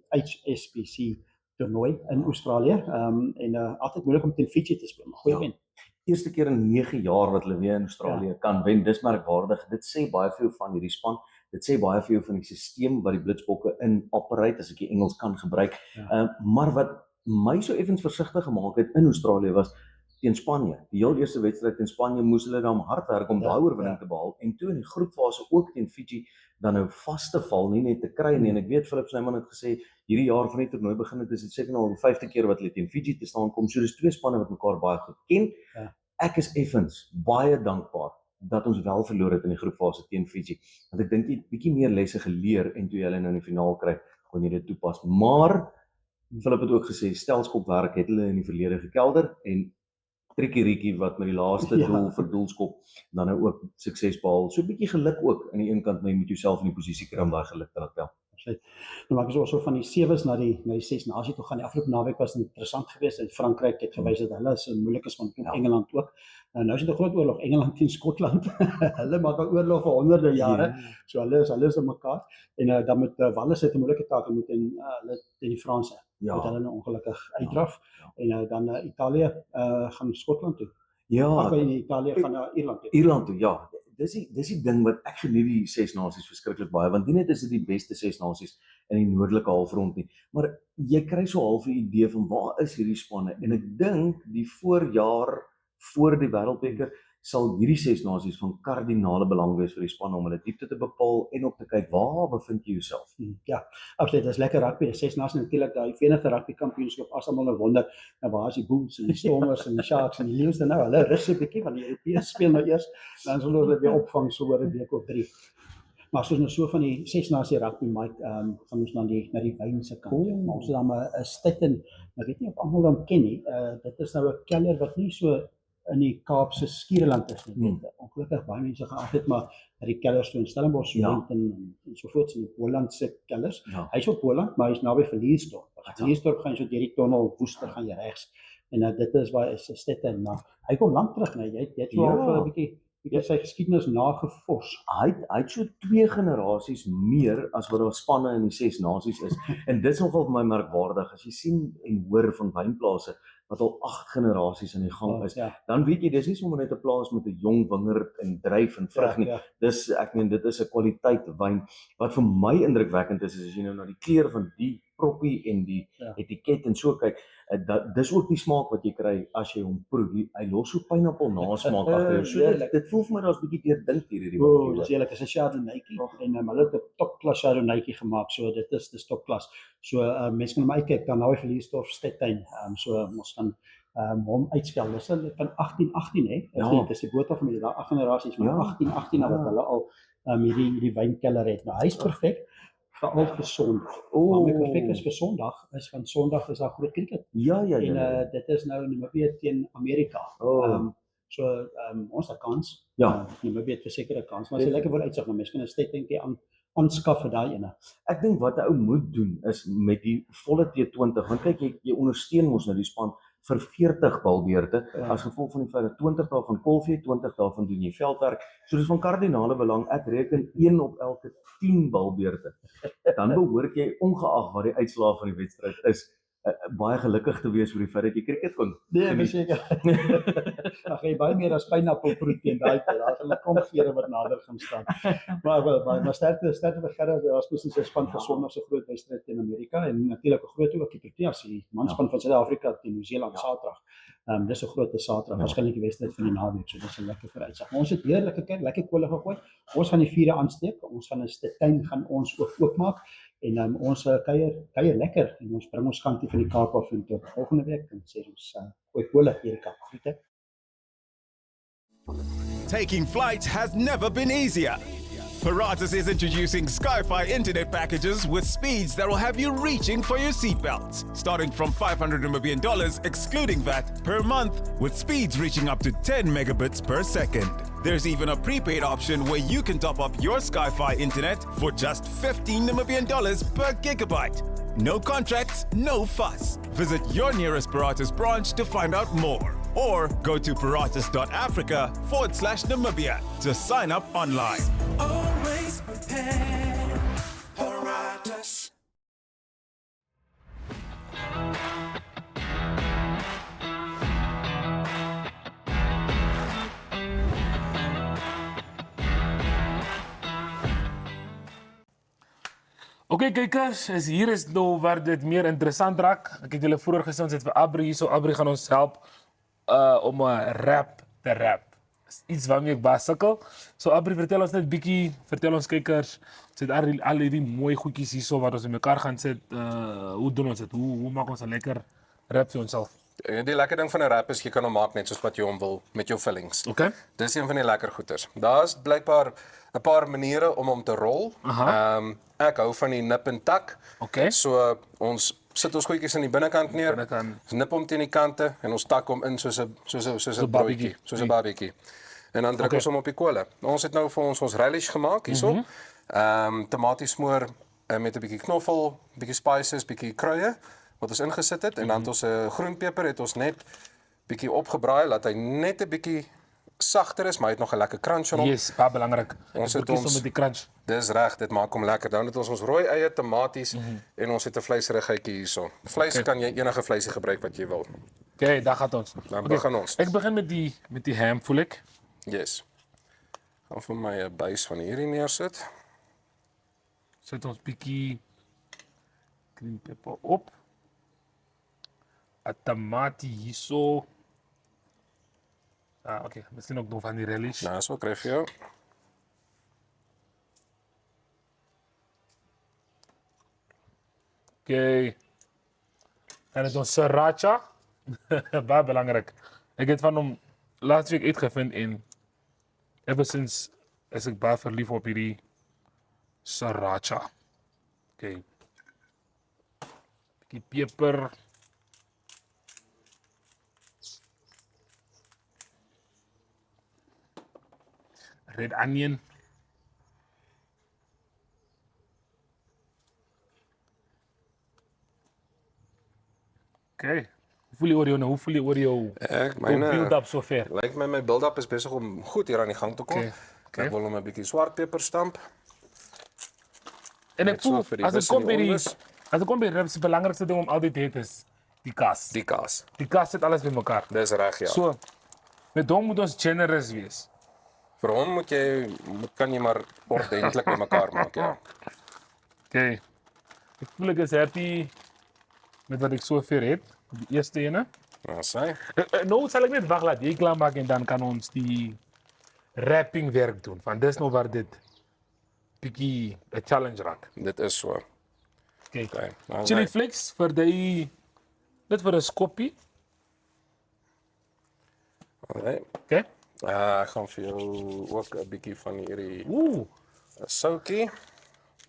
HSBC toernooi in Australië. Altyd moeilik om teen Fiji te speel, maar goeie wen. Eerste keer in 9 jaar wat hulle weer in Australië kan wen. Dis merkwaardig. Dit sê baie veel van hierdie span. Dit sê baie veel van die stelsel wat die Blitsbokke in operate, as ek die Engels kan gebruik. Maar wat my so effens versigtig gemaak het in Australië was teen Spanje. Die heel eerste wedstryd teen Spanje moes hulle dan hard werk om daai oorwinning te behaal en toe in die groepfase ook teen Fiji dan nou vas te val, nie net te kry nie. En ek weet Philip Snyman het gesê hierdie jaar van die toernooi begin het, is dit seker nou al die 5de keer wat hulle teen Fiji te staan kom. So dis twee spanne wat mekaar baie goed ken. Ek is effens baie dankbaar dat ons wel verloor het in die groepfase teen Fiji. Want ek dink jy het bietjie meer lesse geleer en toe jy hulle nou in die finaal kry, kon jy dit toepas. Maar Philip het ook gesê stelskopwerk het hulle in die verlede gekelder en Trikkie wat met die laaste doel vir doelskop dan nou ook sukses behaal. So 'n bietjie geluk ook aan die een kant, maar jy moet jouself in die posisie kry om daai geluk te laat tel. Nou maar ek is also van die 7's na die 6 nasie toe gaan. Die afgelope naweek was interessant geweest. En Frankryk het gewys dat hulle is 'n moeilik is van Engeland ook. Nou is dit 'n groot oorlog, Engeland teen Skotland. Hulle maak 'n oorlog vir honderde jare. So hulle is op mekaar. En dan met Wales het 'n moeilike taak om teen die Franse. Met hulle nou ongelukkig uitdraf. En dan Italië gaan Skotland toe. Italië gaan Ierland toe. Ierland toe, ja. Dis die ding wat ek geniet die 6 nasies verskriklik baie, want nie net is dit die beste 6 nasies in die noordelike halfrond nie, maar jy kry so half 'n idee van waar is hierdie spanne en ek dink die voorjaar voor die Wêreldbeker sal hierdie 6 nasies van kardinale belang wees vir die spanne om hulle diepte te bepaal en op te kyk waar bevind jy jouself. Ja, absoluut, dis lekker rugby. Die 6 nasies natuurlik daai Verenigde Rugby Kampioenskap as almal 'n wonder. Nou waar is die Bulls en die Stormers en die Sharks en die Lions nou? Hulle rus 'n bietjie want die Europeërs speel nou eers, dan sal hulle weer opvang so oor 'n week of 3. Maar as ons nou so van die 6 nasie rugby Mike, gaan ons na die wyn se kant. Ons het dan 'n Stitten, ek weet nie of almal hom ken nie. Dit is nou 'n keller wat nie so in die Kaapse Skiereiland is nie. Ongelukkig baie mense gaan altyd maar na die kellers toe in Stellenbosch en so voort in die Hollandse kellers. Hy's op Holland, maar hy's naby Verliersdorp. Verliersdorp gaan so deur die tonnel Woester gaan jy regs. En dit is waar is Stitten, maar hy kom lank terug, nee. Jy het so al 'n bietjie sy geskiedenis nagevors. Hy het so 2 generasies meer as wat daar spanne in die 6 nasies is. En dit is nogal vir my merkwaardig as jy sien en hoor van wynplase wat al 8 generasies aan die gang is. Dan weet jy dis nie sommer net 'n plaas met 'n jong wingerd en dryf en vrug nie. Dis ek meen dit is 'n kwaliteit wyn wat vir my indrukwekkend is as jy nou na die kleur van die proppie en die etiket en so kyk. Dis ook die smaak wat jy kry as jy hom proe. Hy los so pineappel nasmaak agter jou. So dit voel vir my daar's 'n bietjie deurdink hierdie wyn. Dis eerlik, is 'n Chardonnaytjie en hulle het 'n topklas Chardonnaytjie gemaak. So dis topklas. So mense kan hom uitkyk dan nou Verliersdorp Stitten. So ons kan hom uitskel. Dis van 1818 hè. Dis die Botha familie, daai 8 generasies van 1818 wat hulle al hierdie wynkeller het. Nou hy's perfek veral vir Sondag. Waarom perfek is vir Sondag is van Sondag is daar groot cricket. En dit is nou Namibië teen Amerika. Ons het kans. Namibië het verseker 'n kans, maar as jy lekker wil uitsig, dan mens kan 'n Stettinkie aanskaf vir daai ene. Ek dink wat 'n ou moet doen is met die volle T20, want kyk jy ondersteun ons nou die span vir 40 balbeurte, as gevolg van die feit dat 20 daarvan kolvee, 20 daarvan doen jy veldwerk. So dis van kardinale belang, ek reken 1 op elke 10 balbeurte. Dan behoort jy, ongeag wat die uitslae van die wedstryd is, baie gelukkig te wees oor die feit dat jy cricket kon. Nee, verseker. Dan gaan jy baie meer as pineappelproteïen daai tyd. Daar's 'n klomp vere wat nader gaan staan. Maar sterkte vir Gerard, daar's presies 'n span vir Sondag se groot wedstryd teen Amerika en natuurlik 'n groot ook die Proteas, die manspan van Suid-Afrika teen Nieu-Seeland Saterdag. Dis 'n groot Saterdag, waarskynlik die wedstryd van die naweek, so dis 'n lekker vooruitsig. Maar ons het heerlike kyk, lekker kolle gegooi. Ons gaan die vuure aansteek. Ons gaan 'n tuin gaan ons oopmaak. En ons kuier lekker en ons bring ons kantie van die Kaap af en tot volgende week en sê ons goeie kolle hier Kaap. Groete. Taking flight has never been easier. Paratus is introducing Sky-Fi internet packages with speeds that will have you reaching for your seatbelts. Starting from $500 Namibian excluding VAT per month, with speeds reaching up to 10 megabits per second. There's even a prepaid option where you can top up your Sky-Fi internet for just $15 Namibian per gigabyte. No contracts, no fuss. Visit your nearest Paratus branch to find out more. Or go to paratus.africa/Namibia to sign up online. Always prepared. Paratus. Oké kykers, hier is nou waar dit meer interessant raak. Ek het julle vroeër gesê ons het vir Abri hier, so Abri gaan ons help om 'n rap te rap. Iets waarmee ek baie sukkel. So Abri, vertel ons net bietjie, vertel ons kykers, ons het al hierdie mooi goedjies hierso wat ons in mekaar gaan sit. Hoe doen ons dit? Hoe maak ons 'n lekker rap vir onsself? Die lekker ding van 'n rap is jy kan hom maak net soos wat jy hom wil met jou fillings. Okay. Dis een van die lekker goeters. Daar's blykbaar 'n paar maniere om hom te rol. Ek hou van die nip en tak. Okay. So ons sit ons goedjies aan die binnekant neer. Ons nip hom teen die kante en ons tak hom in soos 'n broodjie, soos 'n babietjie. En dan druk ons hom op die kolle. Ons het nou vir ons relish gemaak hierso. Tomatiesmoor met 'n bietjie knoffel, bietjie spices, bietjie kruie wat ons ingesit het en dan het ons 'n groenpeper het ons net bietjie opgebraai laat hy net 'n bietjie sagter is, maar hy het nog 'n lekker crunch in hom. Yes, baie belangrik. Ons het ons met die crunch. Dis reg, dit maak hom lekker. Dan het ons rooi eie, tomaties en ons het 'n vleisruggetjie hierso. Vleis kan jy enige vleisie gebruik wat jy wil. Okay, daar gaan ons. Dan begin ons. Ek begin met die ham, voel ek. Yes. Gaan vir my 'n buis van hierdie neersit. Sit ons bietjie green pepper op. 'n Tamatie hierso. Okay, miskien ook nog van die relish. Nou, so kry vir jou. Okay. Dan het ons sriracha. Baie belangrik. Ek het van hom laasweek uitgevind en ever since is ek baie verlief op hierdie sriracha. Okay. Bietjie peper. Red onion. Okay. Hoe voel jy oor jou nou? Hoe voel jy oor jou build-up sover? Lyk my build-up is besig om goed hier aan die gang te kom. Okay. Ek wil hom 'n bietjie swart peper stamp. En ek voel, as ek kom by ribs, die belangrikste ding om altyd te hê is die kaas. Die kaas. Die kaas sit alles bymekaar. Dis reg, ja. So, met hom moet ons generous wees. Vir hom kan jy maar ordentlik bymekaar maak, ja. Okay. Ek voel ek is happy met wat ek sover het. Die eerste ene. Ja, sê. Nou sal ek net wag laat jy klaar maak en dan kan ons die wrapping werk doen. Want dis nou waar dit bietjie 'n challenge raak. Dit is so. Okay. Chili flakes vir die net vir 'n skoppie. Alright. Okay. Ek gaan vir jou ook 'n bietjie van hierdie soutie.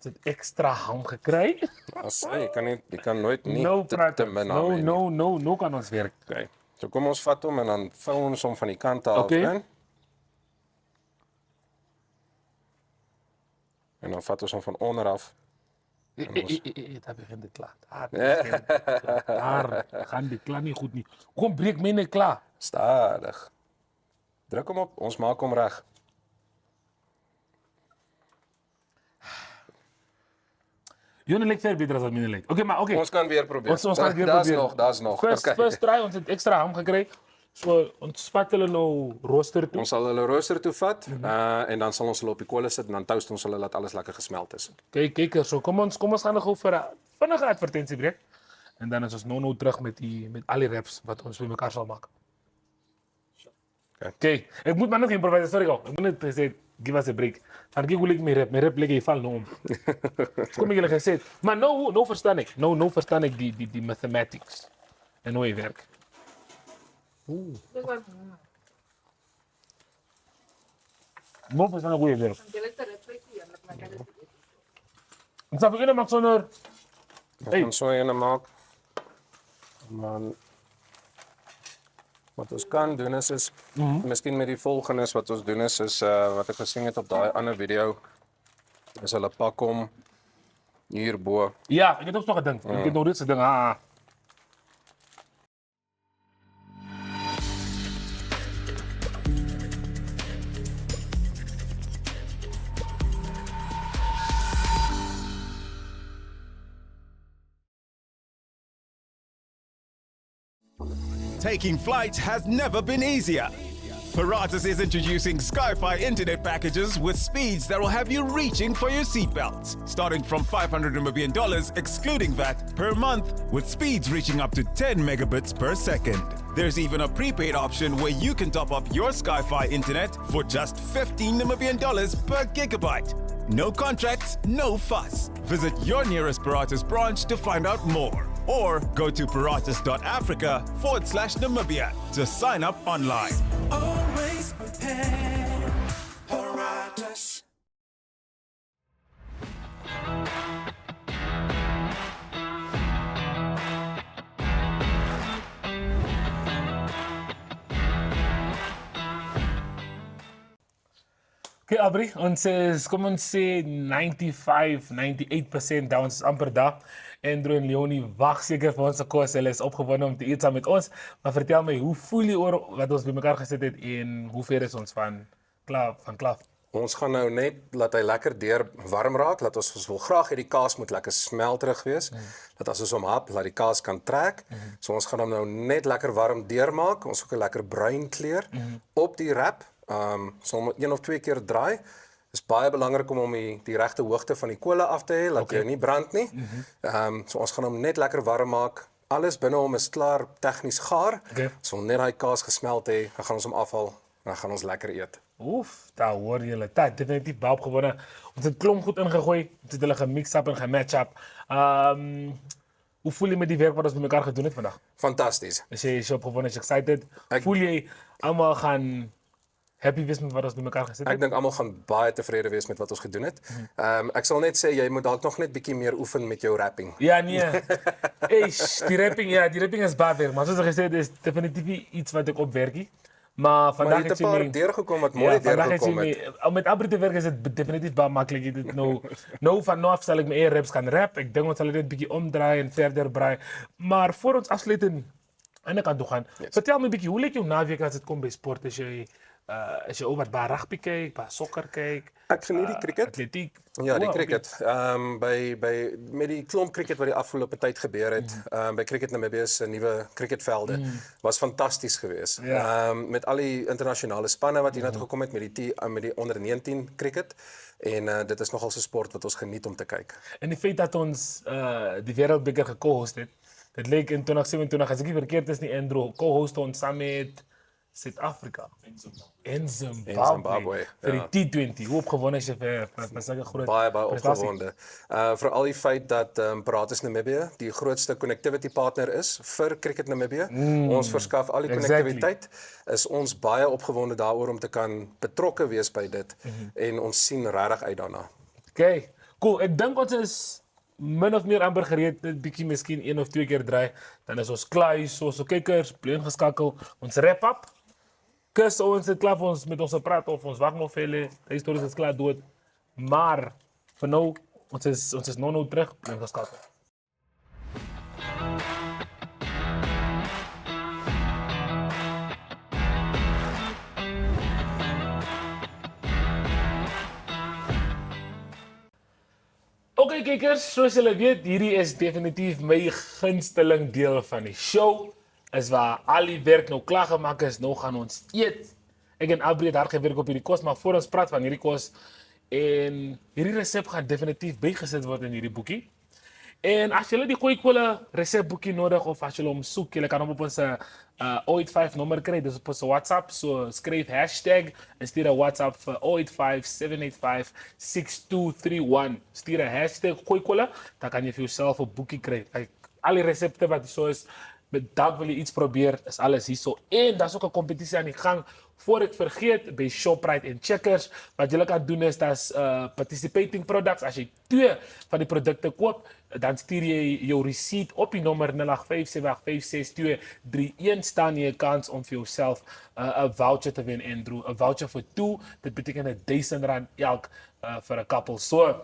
Het extra ham gekry. Jy kan nooit nie te min ham hê. No kan ons werk. Okay. So kom ons vat hom en dan vou ons hom van die kante af in. En dan vat ons hom van onder af Daar begint dit klaar. Daar gaan dit klaar niet goed niet. Kom, breek mij niet klaar. Stadig. Druk hom op, ons maak hom reg. Jullie lijkt veel beter dan mijn lijkt. Oké, maar oké. Ons kan weer proberen. Ons kan weer proberen. Daar's nog. First try, ons het extra ham gekregen. So, ons vat hulle nou rooster toe. Ons sal hulle rooster toe vat en dan sal ons hulle op die kolle sit en dan toast ons hulle laat alles lekker gesmelt is. Kijk er zo. Kom ons gaan gou vir 'n vinnige advertentiebreek. En dan is ons nou terug met al die raps wat ons bij elkaar zal maken. Oké, ik moet maar nog improviseren. Sorry, ik moet net zeggen, give us a break. Dan kijk hoe ik mijn rap leg je val nou om. Kom ik jullie gezegd. Maar nou verstaan ik. Nou verstaan ik die mathematics. En hoe je werkt. Nou verstaan ik hoe je werkt. Ik zal beginnen met zonder... Hey. Ons so ene maak. Man. Wat ons kan doen is miskien met die volgende wat ons doen is wat ek gesien het op daai ander video is hulle pak hom hierbo. Ja, ik heb ook nog gedink. Ik heb nog dit soort dingen. Taking flight has never been easier. Paratus is introducing Sky-Fi internet packages with speeds that will have you reaching for your seatbelts. Starting from $500 Namibian excluding VAT per month, with speeds reaching up to 10 megabits per second. There's even a prepaid option where you can top up your Sky-Fi internet for just $15 Namibian per gigabyte. No contracts, no fuss. Visit your nearest Paratus branch to find out more. Or go to paratus.africa/Namibia to sign up online. Always prepared. Paratus. Oké, Abri, ons is, kom ons sê 95, 98% daar, ons is amper daar. Andrew en Leonie wag seker vir ons kos. Hulle is opgewonde om te eet saam met ons. Maar vertel my, hoe voel jy oor wat ons bymekaar gesit het en hoe ver is ons van klaar? Ons gaan nou net laat hy lekker deur warm raak. Laat ons wil graag hê die kaas moet lekker smelterig wees. Dat as ons hom hap, laat die kaas kan trek. So ons gaan hom nou net lekker warm deurmaak. Ons soek 'n lekker bruin kleur op die wrap. So om 1 of 2 keer draai. Is baie belangrik om die regte hoogte van die kolle af te hê, laat jy nie brand nie. So ons gaan hom net lekker warm maak. Alles binne hom is klaar tegnies gaar. So net daai kaas gesmelt hê, dan gaan ons hom afhaal en dan gaan ons lekker eet. Oef, daar hoor julle. Dit definitief baie opgewonde. Ons het klomp goed ingegooi. Ons het hulle gemix up en gematch up. Hoe voel jy met die werk wat ons met mekaar gedoen het vandag? Fantasties. Is jy opgewonde, is jy excited? Voel jy almal gaan happy wees met wat ons by mekaar gesit het? Ek dink almal gaan baie tevrede wees met wat ons gedoen het. Ek sal net sê jy moet dalk nog net bietjie meer oefen met jou rapping. Ja, nee. Die rapping is baie, maar soos ek gesê het, is definitief iets wat ek opwerk. Maar vandag het jy 'n paar deurgekom wat mooi deurgekom het. Om met Abri te werk is dit definitief baie maklik. Dit nou van af sal ek my eie raps kan rap. Ek dink ons sal dit bietjie omdraai en verder braai. Maar voor ons afsluit en aan die kant toe gaan, vertel my bietjie, hoe lyk jou naweek as dit kom by sport? As jy oor baie rugby kyk, baie sokker kyk? Ek geniet die cricket. Atletiek. Ja, die cricket. Met die klomp cricket wat die afgelope tyd gebeur het, by Cricket Namibia se nuwe cricketvelde, was fantasties geweest. Met al die internasionale spanne wat hier na toe gekom het met die onder 19 cricket. En dit is nogal 'n sport wat ons geniet om te kyk. En die feit dat ons die wêreldbeker geco-host het, dit lyk in 2027, as ek nie verkeerd is nie, Andrew, co-host ons saam met Suid-Afrika en Zimbabwe vir die T20. Hoe opgewonde is jy vir sulke groot baie opgewonde. Veral die feit dat Paratus Namibia die grootste connectivity partner is vir Cricket Namibia. Ons verskaf al die connectiviteit. Is ons baie opgewonde daaroor om te kan betrokke wees by dit en ons sien regtig uit daarna. Okay, cool. Ek dink ons is min of meer amper gereed, net bietjie miskien 1 of 2 keer draai, dan is ons klaar hier, so kykers, bly ingeskakel, ons wrap up. Kus ons het klaar vir ons met ons praat of ons wag nog veel, die stories is klaar dood. Maar vir nou, Ons is nou terug, bly geskakel. Oké kijkers, soos julle weet, hierdie is definitief my gunsteling deel van die show. Is waar al die werk nou klaar gemaak is, nou gaan ons eet. Ek en Aubrey het hard gewerk op hierdie kos, maar voor ons praat van hierdie kos, en hierdie resep gaan definitief bygesit word in hierdie boekie. En as julle die Gooikola resepboekie nodig of as julle hom soek, julle kan hom op ons 085 nommer kry, dis op ons WhatsApp, so skryf hashtag en stuur 'n WhatsApp vir 085-785-6231. Stuur 'n hashtag Gooikola, dan kan jy vir jouself 'n boekie kry. Al die resepte wat so is, met dalk wil jy iets probeer, is alles hierso. En daar's ook 'n kompetisie aan die gang. Voor ek vergeet, by Shoprite en Checkers, wat julle kan doen is, daar's participating products. As jy 2 van die produkte koop, dan stuur jy jou receipt op die nommer 0857856231, staan jy 'n kans om vir jouself 'n voucher te wen, Andrew. 'n Voucher vir 2, dit beteken R1000 elk vir 'n couple. So,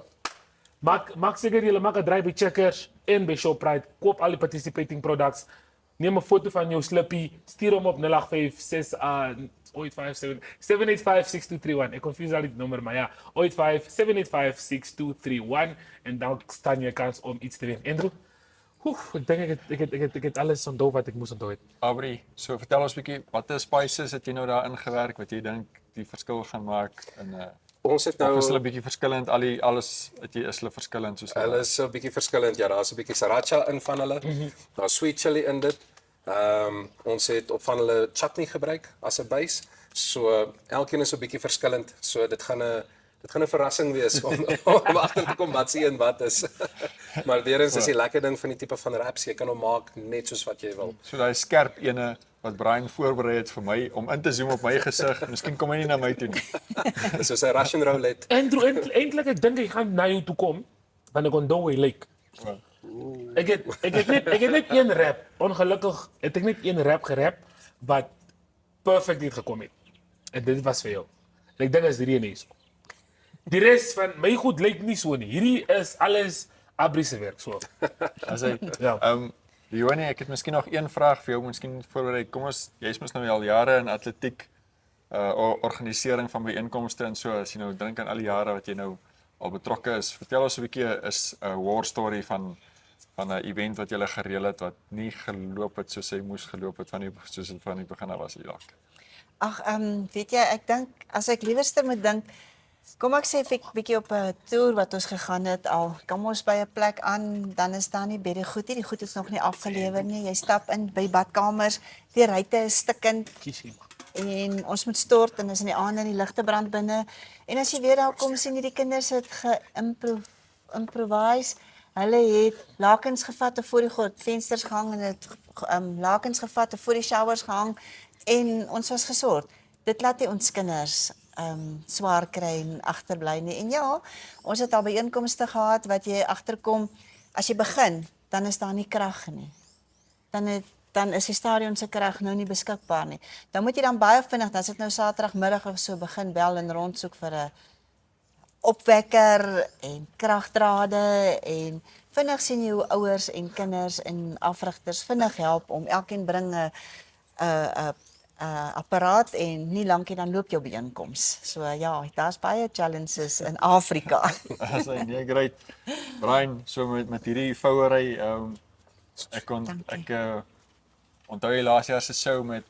maak seker julle maak 'n draai by Checkers en by Shoprite, koop al die participating products, neem 'n foto van jou slippie, stuur hom op 085-785-6231. Ek confuse al die nommer, maar ja, 085-785-6231 en dan staan jy kans om iets te wen. Andrew, ek dink ek het alles onthou wat ek moes onthou het. Aubrey, so vertel ons 'n bietjie, watter spices het jy nou daar ingewerk wat jy dink die verskil gaan maak in Ons het nou is hulle bietjie verskillend, alles is hulle verskillend soos hulle is 'n bietjie verskillend. Ja, daar's 'n bietjie sriracha in van hulle. Daar's sweet chili in dit. Ons het op van hulle chutney gebruik as 'n base. So elkeen is so 'n bietjie verskillend. So dit gaan 'n verrassing wees om agter te kom wat se een wat is. Maar weer eens is die lekker ding van die tipe van wraps, jy kan hom maak net soos wat jy wil. So daai skerp ene wat Brian voorberei het vir my om in te zoom op my gesig. Miskien kom hy nie na my toe nie. Dis soos 'n Russian roulette. Andrew, eintlik ek dink hy gaan na jou toe kom, want ek onthou hy lyk. Ek het net een rap. Ongelukkig het ek net een rap gerap wat perfect het gekom het. En dit was vir jou. En ek dink is hierdie nie so. Die res van my goed lyk nie so nie. Hierdie is alles Aubrey se werk so. As hy Leonie, ek het miskien nog een vraag vir jou, miskien voorberei. Kom ons, jy's mos nou al jare in atletiek organisering van byeenkomste en so, as jy nou dink aan al die jare wat jy nou al betrokke is. Vertel ons 'n bietjie is 'n war story van 'n event wat jy gereël het wat nie geloop het soos hy moes geloop het van die begin af was hier dalk. Ag, weet jy, ek dink as ek liewerste moet dink, kom ek sê ek bietjie op 'n toer wat ons gegaan het al. Kom ons by 'n plek aan, dan is daar nie baie goed nie. Die goed is nog nie afgelewer nie. Jy stap in by badkamers, die ruitte is stikkend. En ons moet stort en is in die aand en die ligte brand binne. En as jy weer daar kom sien jy die kinders het geïmprovise. Hulle het lakens gevat en voor die vensters gehang en het lakens gevat en voor die showers gehang en ons was gesort. Dit laat nie ons kinders swaar kry en agterbly nie. En ja, ons het al byeenkomste gehad wat jy agterkom, as jy begin, dan is daar nie krag nie. Dan is die stadion se krag nou nie beskikbaar nie. Dan moet jy dan baie vinnig, dan sit nou Saterdagmiddag of so begin bel en rondsoek vir 'n opwekker en kragdrade en vinnig sien jy hoe ouers en kinders en afrigters vinnig help om elkeen bring 'n apparaat en nie lankie dan loop jou byeenkoms. So ja, daar's baie challenges in Afrika. As hy nee, great. Brian, so met hierdie vouery, ek onthou jy laas jaar se show met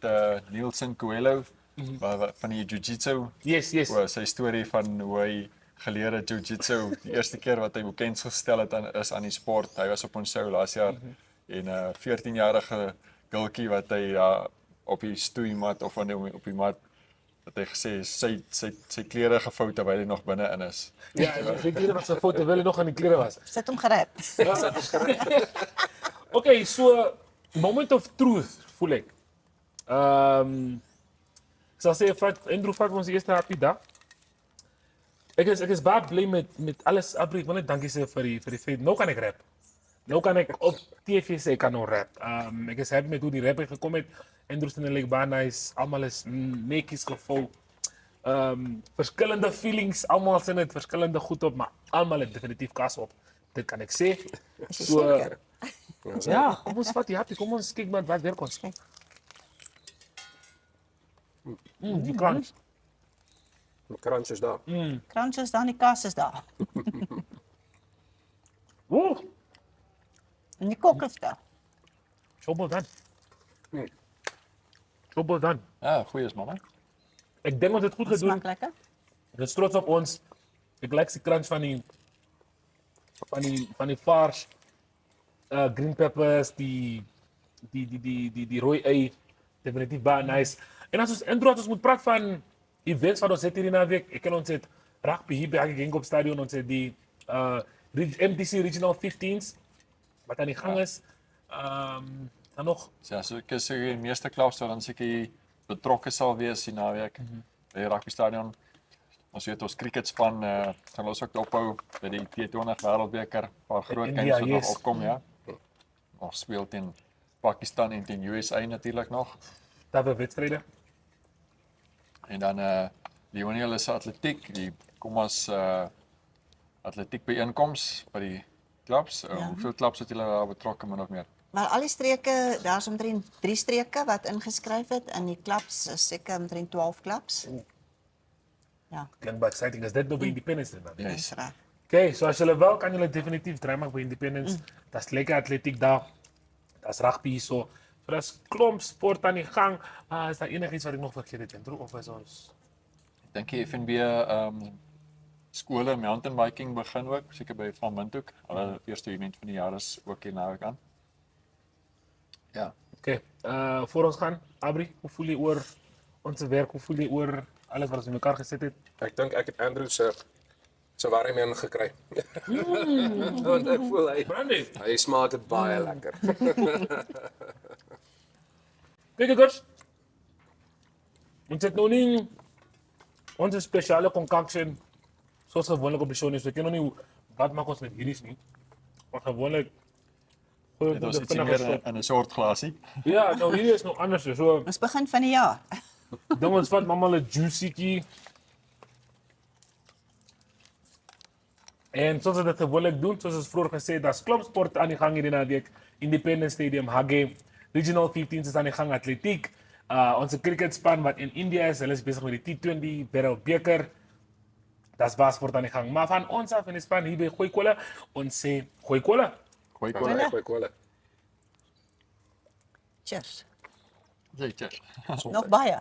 Nielsen Coelho van die jiu-jitsu. Yes. Sy storie van hoe hy geleer het jiu-jitsu, die eerste keer wat hy bekend gestel het aan die sport. Hy was op ons show laas jaar en 'n 14-jarige gultjie wat hy op die stoeimat of op die mat wat hy gesê sy klere gevou terwyl hy nog binne in is. Ja, sy klere was gevou terwyl hy nog in die klere was. Sit hom gerap. Okay, so moment of truth voel ek. Sal sê Andrew vat ons eerste happy dag. Ek is baie bly met alles. Ek wil net dankie sê vir die feit. Nou kan ek rap. Nou kan ek op TV sê ek kan nou rap. Ek is happy met hoe die rap gekom het. Andrew se lyk baie nice. Almal is netjies gevou. Verskillende feelings, almal sien dit verskillende goed op, maar almal het definitief kas op. Dit kan ek sê. Is jy seker? Ja, kom ons vat die hapie, kom ons kyk wat werk ons. Die crunch. Die crunch is daar. Crunch is daar, die kaas is daar. Oeh, En die kok is daar. so well done. So well done. Ja, goeie is man, hè? Ek dink ons het goed Dit gedoen. smaak lekker. Ek is trots op ons. Ek like die crunch van die vars, green peppers, die rooi ei, definitief baie nice. En as ons intro ons moet praat van events wat ons het hierdie naweek. Ek ken ons het rugby hier by Agengop Stadion, ons het die MTC Regional 15s wat aan die gang is. Dan nog Ja, so ek is so die meeste klubs sal dan seker betrokke sal wees die naweek by die rugby stadion. Ons weet ons cricketspan gaan ons ook ophou by die T20 Wêreldbeker, paar groot India, games wat nog yes. opkom, ja. Ons speel teen Pakistan en teen USA natuurlik nog. daar weer wedstryde. En dan die Leonie se atletiek, die kom as atletiek byeenkoms by die klubs. Hoeveel klubs het julle daar betrokke min of meer? Maar al die streke, daar's omtrent 3 streke wat ingeskryf het in die klubs, is seker omtrent 12 klubs. Ja, Klink baie exciting. Is dit nou by Independence Day dan? Yes. dis reg. Okay, so as julle wil, kan julle definitief draai maak by Independence. Daar's lekker atletiek daar. Daar's rugby hierso. So daar's klomp sport aan die gang. Is daar enigiets wat ek nog vergeet het, Andrew, of is ons Ek dink die FNB skole mountain biking begin ook, seker by Van Windhoek. Hulle eerste event van die jaar is ook hier naweek aan. Ja. Okay, voor ons gaan, Abri, hoe voel jy oor ons werk? Hoe voel jy oor alles wat ons in mekaar gesit het? Ek dink ek het Andrew se warming gekry. Want ek voel hy smaak dit baie lekker. Kijkers, ons het nog nie onze speciale concoction zoals gewoonlijk op de show is. We kennen nog niet wat maak ons met hierdie nie. Maar gewoonlijk gooi Dit was iets meer in 'n soort glasie. Ja, nou hierdie is nog anders. So Ons begin van die jaar. ding ons vat mamma 'n juiciekie. En soos dit gewoonlik doen, soos ons vroeër gesê het, daar's klomp sport aan die gang hierdie naweek. Independence Stadium, Hage, Regional 15s is aan die gang, atletiek. Onze cricketspan wat in India is, hulle is besig met die T20 Wêreldbeker. Daar's baie sport aan die gang. Maar van ons af in die span hier by Gooi Kolle, ons sê Gooi Kolle. Gooi Gooi kolle. Cheers. Zeker. Nog baie.